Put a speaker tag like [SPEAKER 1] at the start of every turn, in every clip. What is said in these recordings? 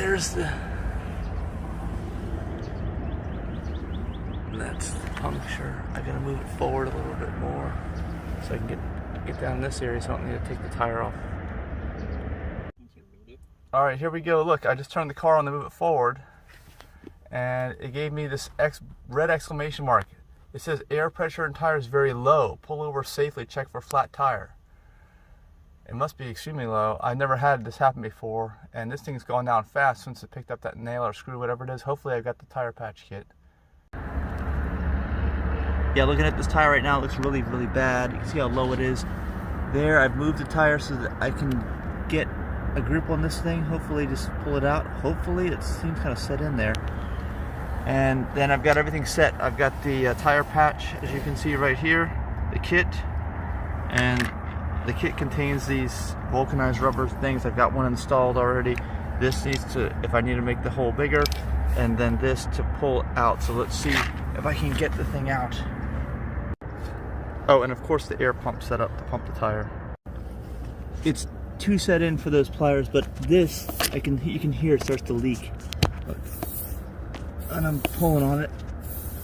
[SPEAKER 1] there's the... That's the puncture. I gotta move it forward a little bit more so I can get down this area so I don't need to take the tire off. Alright, here we go. Look, I just turned the car on to move it forward and it gave me this red exclamation mark. It says air pressure in tire is very low. Pull over safely, check for flat tire. It must be extremely low. I've never had this happen before, and this thing's gone down fast since it picked up that nail or screw, whatever it is. Hopefully I've got the tire patch kit. Yeah, looking at this tire right now, it looks really, really bad. You can see how low it is. There, I've moved the tire so that I can get a grip on this thing. Hopefully just pull it out. Hopefully it seems kind of set in there. And then I've got everything set. I've got the tire patch, as you can see right here, the kit, and the kit contains these vulcanized rubber things. I've got one installed already. This needs to, if I need to make the hole bigger, and then this to pull out. So let's see if I can get the thing out. Oh, and of course the air pump set up to pump the tire. It's too set in for those pliers, but this, you can hear it starts to leak. Look. And I'm pulling on it.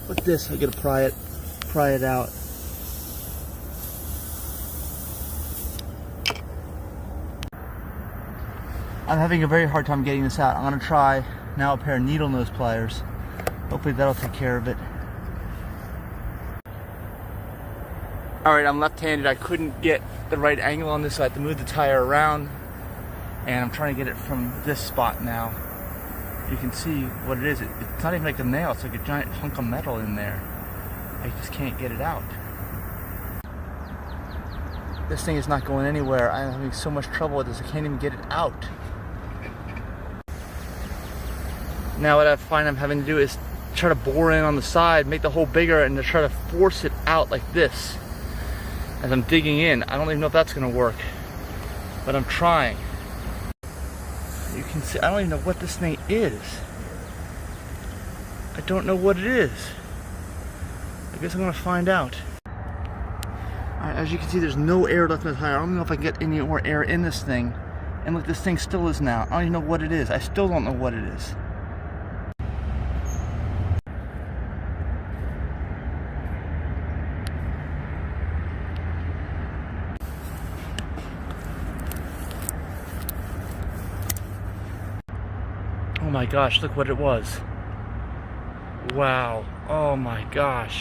[SPEAKER 1] With this, I gotta pry it out. I'm having a very hard time getting this out. I'm gonna try now a pair of needle nose pliers. Hopefully that'll take care of it. Alright, I'm left-handed. I couldn't get the right angle on this, so I had to move the tire around. And I'm trying to get it from this spot now. You can see what it is. It's not even like a nail, it's like a giant hunk of metal in there. I just can't get it out. This thing is not going anywhere. I'm having so much trouble with this, I can't even get it out. Now what I find I'm having to do is try to bore in on the side, make the hole bigger, and to try to force it out like this as I'm digging in. I don't even know if that's gonna work, but I'm trying. You can see, I don't even know what this thing is. I don't know what it is. I guess I'm gonna find out. Alright, as you can see, there's no air left in the tire. I don't know if I can get any more air in this thing. And look, this thing still is now. I don't even know what it is. I still don't know what it is. Oh my gosh, look what it was. Wow, oh my gosh.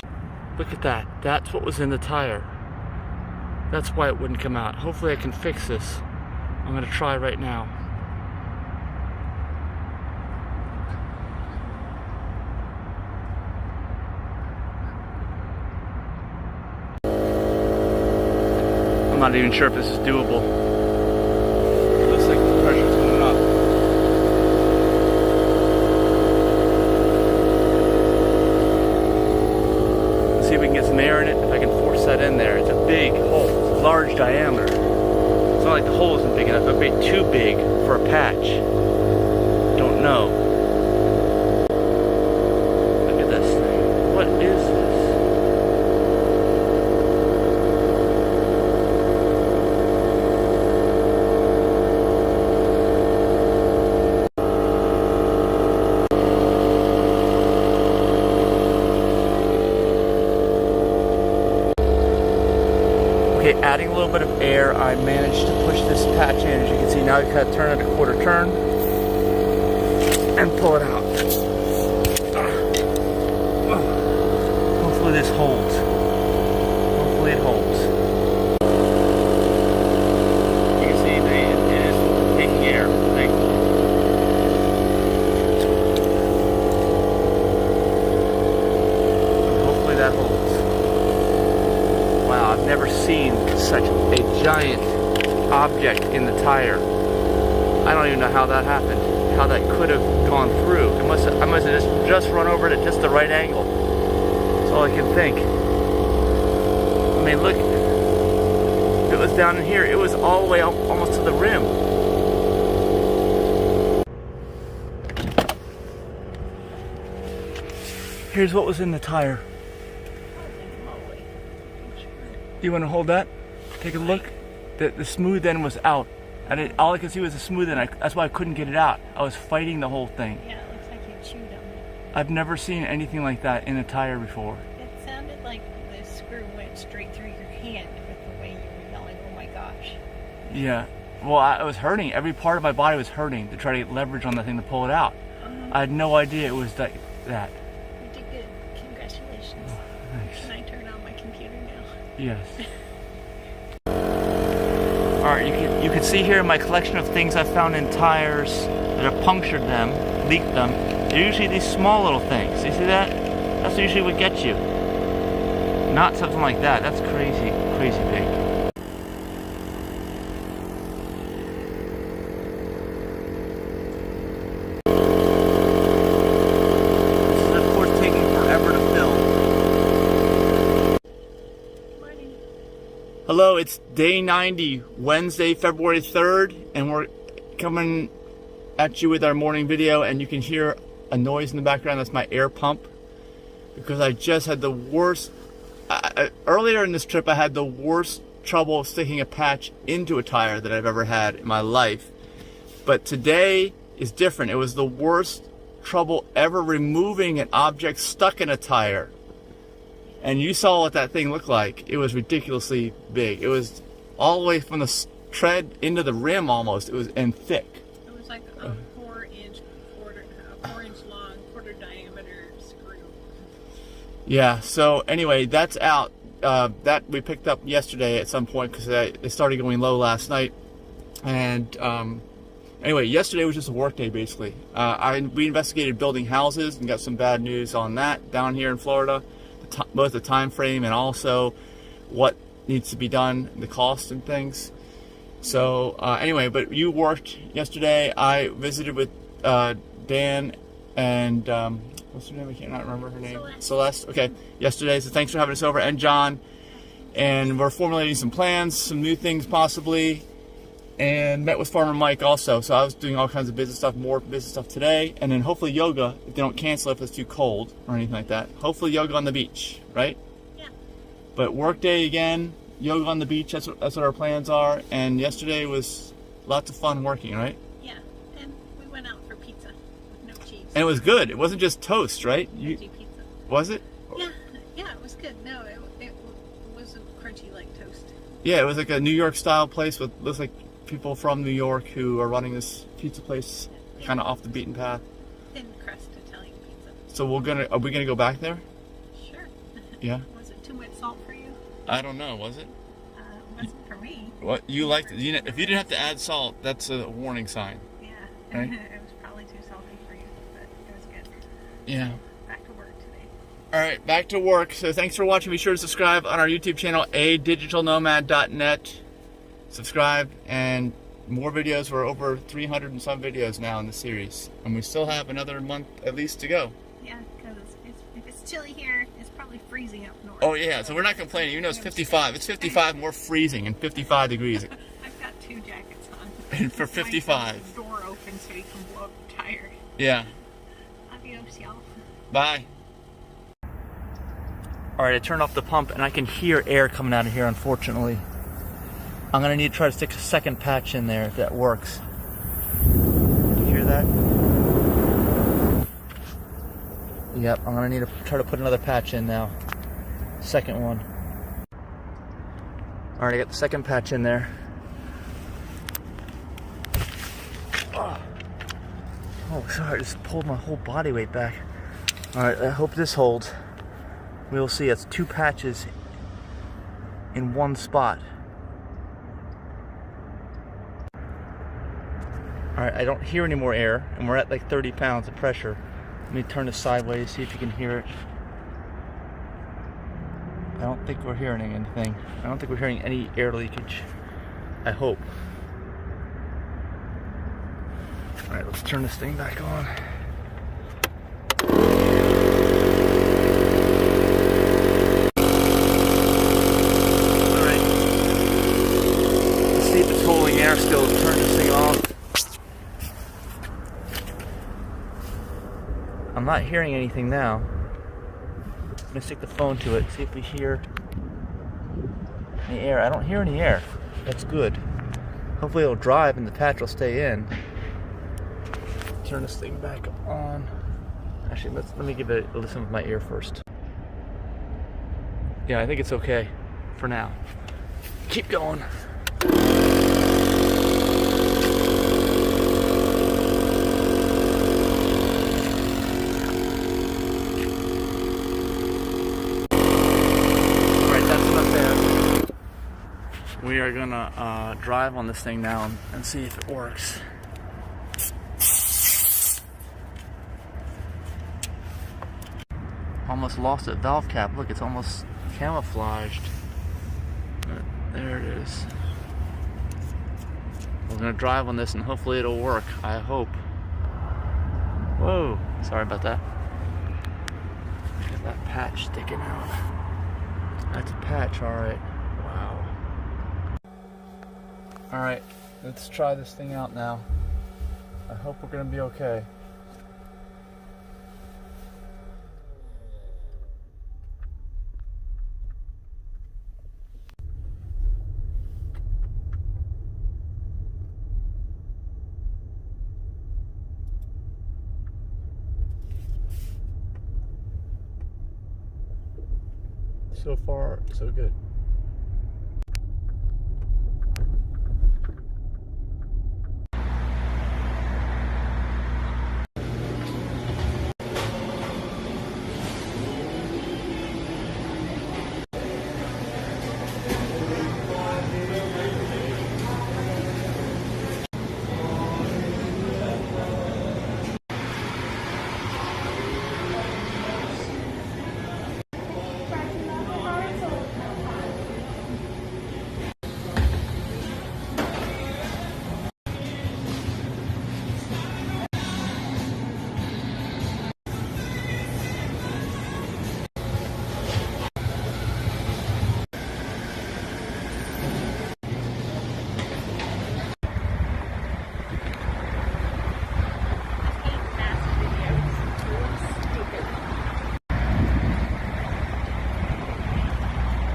[SPEAKER 1] Look at that, that's what was in the tire. That's why it wouldn't come out. Hopefully I can fix this. I'm gonna try right now. I'm not even sure if this is doable. It looks like the pressure's going up. See if we can get some air in it, if I can force that in there. It's a big hole, it's a large diameter. It's not like the hole isn't big enough, it would be too big for a patch. Don't know. Look at this thing. What is this? Okay, adding a little bit of air, I managed to push this patch in. As you can see, now you gotta turn it a quarter turn and pull it out. Hopefully this holds. Hopefully it holds. You can see it is taking air, thankfully. Hopefully that holds. Wow, I've never seen such a giant object in the tire. I don't even know how that happened, how that could have gone through. I must have just run over it at just the right angle. That's all I can think. I mean, look, if it was down in here, it was all the way up almost to the rim. Here's what was in the tire. Do you want to hold that? Take a look. The smooth end was out. All I could see was a smooth end. That's why I couldn't get it out. I was fighting the whole thing.
[SPEAKER 2] Yeah, it looks like you chewed on it.
[SPEAKER 1] I've never seen anything like that in a tire before.
[SPEAKER 2] It sounded like the screw went straight through your hand with the way you were yelling, oh my gosh.
[SPEAKER 1] Yeah. Well, I was hurting. Every part of my body was hurting to try to get leverage on that thing to pull it out. I had no idea it was that.
[SPEAKER 2] You did good. Congratulations.
[SPEAKER 1] Oh, thanks.
[SPEAKER 2] Can I turn on my computer now?
[SPEAKER 1] Yes. Alright, you can see here my collection of things I found in tires that have punctured them, leaked them. They're usually these small little things. You see that? That's usually what gets you. Not something like that. That's crazy, crazy big. This is of course taking forever to fill.
[SPEAKER 2] Morning.
[SPEAKER 1] Hello, it's day 90, Wednesday, February 3rd, and we're coming at you with our morning video, and you can hear a noise in the background. That's my air pump, because I just had the worst, earlier in this trip I had the worst trouble sticking a patch into a tire that I've ever had in my life. But today is different. It was the worst trouble ever removing an object stuck in a tire. And you saw what that thing looked like. It was ridiculously big. It was all the way from the tread into the rim almost. It was, and thick.
[SPEAKER 2] It was like a 4-inch long, quarter diameter screw.
[SPEAKER 1] Yeah, so anyway, that's out. That we picked up yesterday at some point because it started going low last night. And anyway, yesterday was just a work day basically. We investigated building houses and got some bad news on that down here in Florida. Both the time frame and also what needs to be done, the cost and things. So anyway, but you worked yesterday. I visited with Dan and what's her name? I cannot remember her name. Celeste. Okay, yesterday. So thanks for having us over, and John. And we're formulating some plans, some new things possibly. And met with Farmer Mike also. So I was doing all kinds of business stuff, more business stuff today. And then hopefully yoga, if they don't cancel if it's too cold or anything like that. Hopefully yoga on the beach, right?
[SPEAKER 2] Yeah.
[SPEAKER 1] But work day again, yoga on the beach, that's what our plans are. And yesterday was lots of fun working, right?
[SPEAKER 2] Yeah, and we went out for pizza with no cheese.
[SPEAKER 1] And it was good. It wasn't just toast, right?
[SPEAKER 2] Crunchy pizza.
[SPEAKER 1] Was it?
[SPEAKER 2] Yeah, it was good. No, it wasn't crunchy like toast.
[SPEAKER 1] Yeah, it was like a New York style place with, looks like people from New York who are running this pizza place, kind of off the beaten path.
[SPEAKER 2] Thin crust Italian pizza.
[SPEAKER 1] So are we gonna go back there?
[SPEAKER 2] Sure.
[SPEAKER 1] Yeah.
[SPEAKER 2] Was it too much salt for you?
[SPEAKER 1] I don't know. Was it?
[SPEAKER 2] It wasn't for me.
[SPEAKER 1] What you liked? If you didn't have to add salt, that's a warning sign.
[SPEAKER 2] Yeah.
[SPEAKER 1] Right?
[SPEAKER 2] It was probably too salty for you, but it was good.
[SPEAKER 1] Yeah.
[SPEAKER 2] Back to work today.
[SPEAKER 1] All right, back to work. So thanks for watching. Be sure to subscribe on our YouTube channel, adigitalnomad.net. Subscribe, and more videos. We're over 300 and some videos now in the series, and we still have another month at least to go.
[SPEAKER 2] Yeah, because if it's chilly here, it's probably freezing up north.
[SPEAKER 1] Oh yeah, so we're not complaining. You know, it's 55. It's 55 more freezing and 55 degrees.
[SPEAKER 2] I've got 2 jackets on.
[SPEAKER 1] And for 55.
[SPEAKER 2] The door open so you can blow up the tire.
[SPEAKER 1] Yeah.
[SPEAKER 2] Adios, y'all.
[SPEAKER 1] Bye. All right, I turned off the pump, and I can hear air coming out of here. Unfortunately. I'm going to need to try to stick a second patch in there if that works. Do you hear that? Yep, I'm going to need to try to put another patch in now. Second one. Alright, I got the second patch in there. Oh, sorry, I just pulled my whole body weight back. Alright, I hope this holds. We'll see. It's 2 patches in one spot. Alright, I don't hear any more air, and we're at like 30 pounds of pressure. Let me turn this sideways, see if you can hear it. I don't think we're hearing anything. I don't think we're hearing any air leakage. I hope. Alright, let's turn this thing back on. Alright. Let's see if it's holding air still. Turn this thing off. I'm not hearing anything now. I'm gonna stick the phone to it, see if we hear any air. I don't hear any air. That's good. Hopefully it'll drive and the patch will stay in. Turn this thing back on. Actually, let me give it a listen with my ear first. Yeah, I think it's okay for now. Keep going. We are gonna drive on this thing now and see if it works. Almost lost that valve cap. Look, it's almost camouflaged. There it is. We're gonna drive on this and hopefully it'll work. I hope. Whoa, sorry about that. Look at that patch sticking out. That's a patch, alright. Wow. Alright, let's try this thing out now. I hope we're gonna be okay. So far, so good.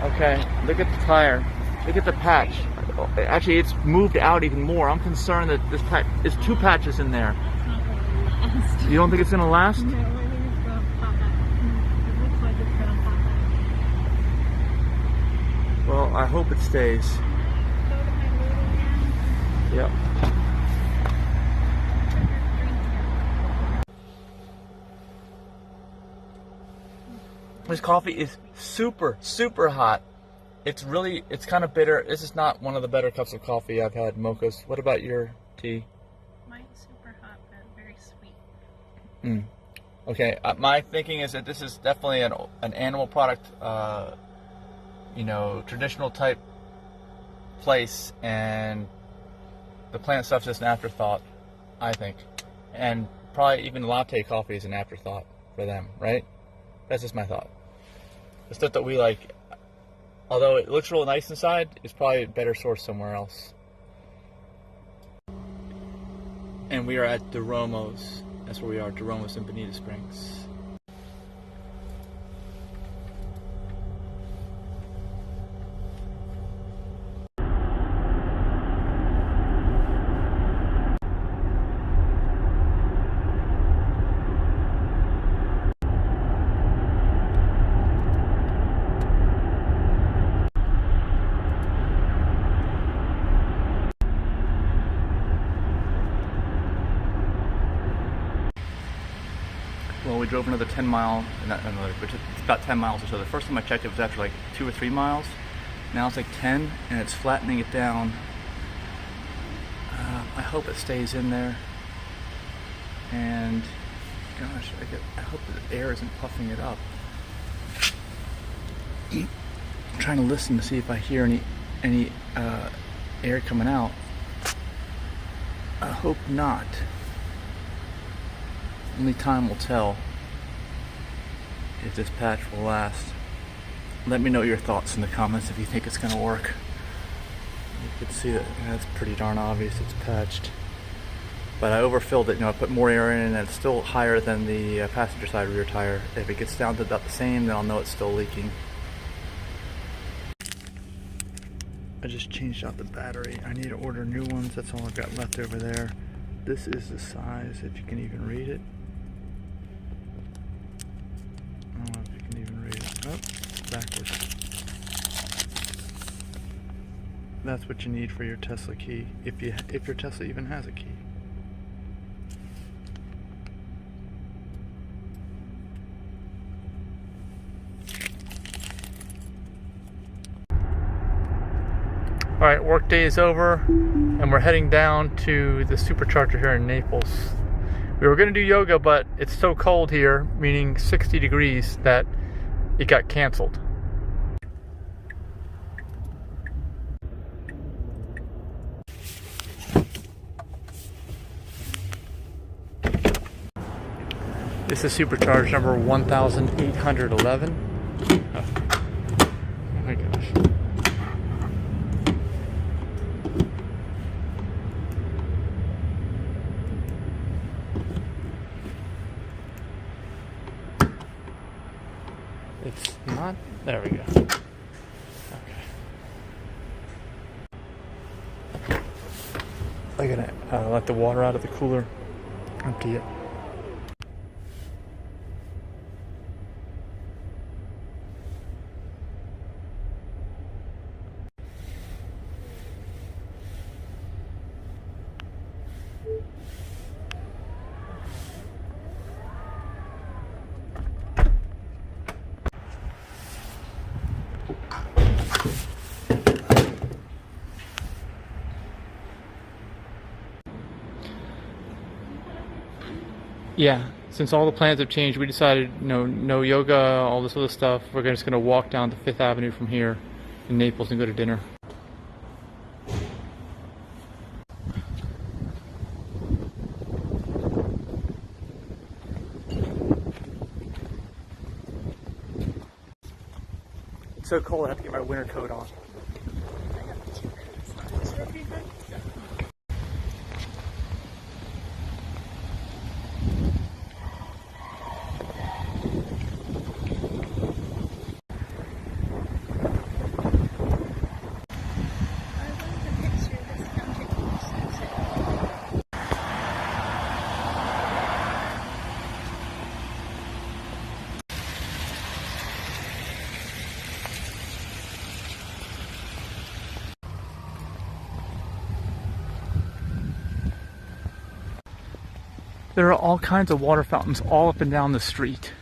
[SPEAKER 1] Okay, look at the tire. Look at the patch. Actually, it's moved out even more. I'm concerned that this patch, there's two patches in there.
[SPEAKER 2] It's not going to last.
[SPEAKER 1] You don't think it's going to last?
[SPEAKER 2] No, I think it's going to pop out. It looks like it's going to pop out.
[SPEAKER 1] Well, I hope it stays.
[SPEAKER 2] Go to my mood again.
[SPEAKER 1] Yep. This coffee is super, super hot. It's kind of bitter. This is not one of the better cups of coffee I've had, mochas. What about your tea?
[SPEAKER 2] Mine's super hot, but very sweet.
[SPEAKER 1] Okay, my thinking is that this is definitely an animal product, traditional type place, and the plant stuff's just an afterthought, I think. And probably even latte coffee is an afterthought for them, right? That's just my thought. The stuff that we like, although it looks real nice inside, is probably a better source somewhere else. And we are at DeRomo's. That's where we are, DeRomo's in Bonita Springs. Well, we drove another 10 miles, which is about 10 miles or so. The first time I checked it was after like 2 or 3 miles. Now it's like 10 and it's flattening it down. I hope it stays in there. And gosh, I hope that the air isn't puffing it up. I'm trying to listen to see if I hear any air coming out. I hope not. Only time will tell if this patch will last. Let me know your thoughts in the comments if you think it's going to work. You can see that that's pretty darn obvious it's patched. But I overfilled it, I put more air in and it's still higher than the passenger side rear tire. If it gets down to about the same, then I'll know it's still leaking. I just changed out the battery. I need to order new ones. That's all I've got left over there. This is the size, if you can even read it. I don't know if you can even read it. Oh, backwards. That's what you need for your Tesla key, if your Tesla even has a key. All right, work day is over, and we're heading down to the supercharger here in Naples. We were gonna do yoga, but it's so cold here, meaning 60 degrees, that it got canceled. This is supercharge number 1811. Oh my gosh. It's not, there we go. Okay. I'm gonna let the water out of the cooler, empty it. Yeah, since all the plans have changed, we decided no yoga, all this other stuff. We're just going to walk down to 5th Avenue from here in Naples and go to dinner. It's so cold I have to get my winter coat on. There are all kinds of water fountains all up and down the street.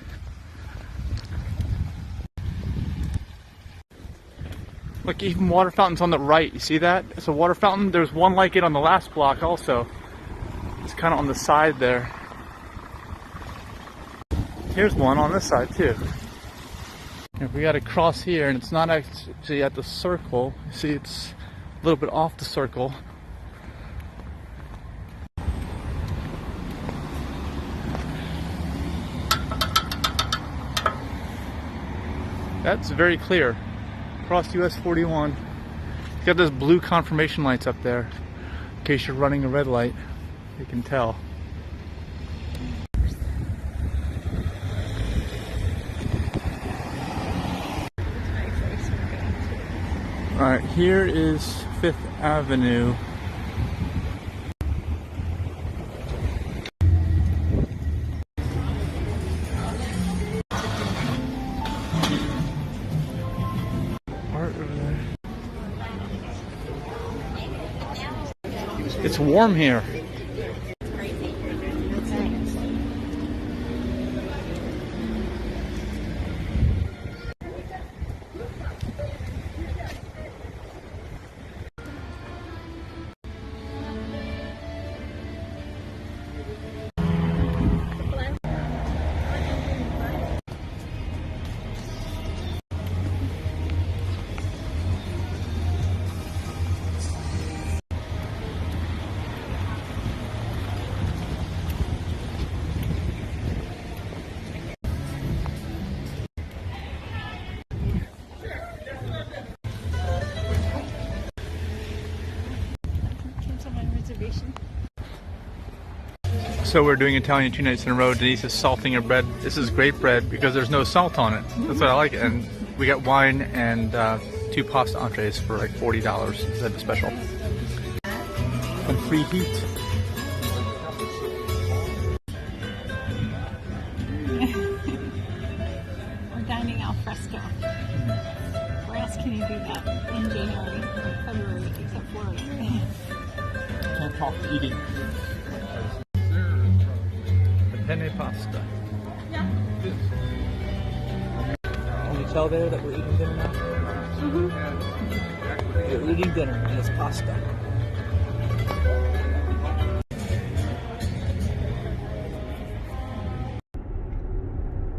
[SPEAKER 1] Look, even water fountains on the right, you see that? It's a water fountain. There's one like it on the last block also. It's kind of on the side there. Here's one on this side too. If we got to cross here, and it's not actually at the circle, you see it's a little bit off the circle. That's very clear. Across US 41. It's got those blue confirmation lights up there. In case you're running a red light, you can tell. Alright, here is 5th Avenue. It's warm here. So we're doing Italian 2 nights in a row. Denise is salting her bread. This is great bread because there's no salt on it. That's why I like it. And we got wine and 2 pasta entrees for like $40 instead of a special. And free heat.
[SPEAKER 2] We're dining al fresco. Where else can you do that in January or February except Florida?
[SPEAKER 1] Can't talk eating. The penne pasta.
[SPEAKER 2] Yeah.
[SPEAKER 1] Can you tell there that we're eating dinner now?
[SPEAKER 2] Mm-hmm.
[SPEAKER 1] We're eating dinner and it's pasta.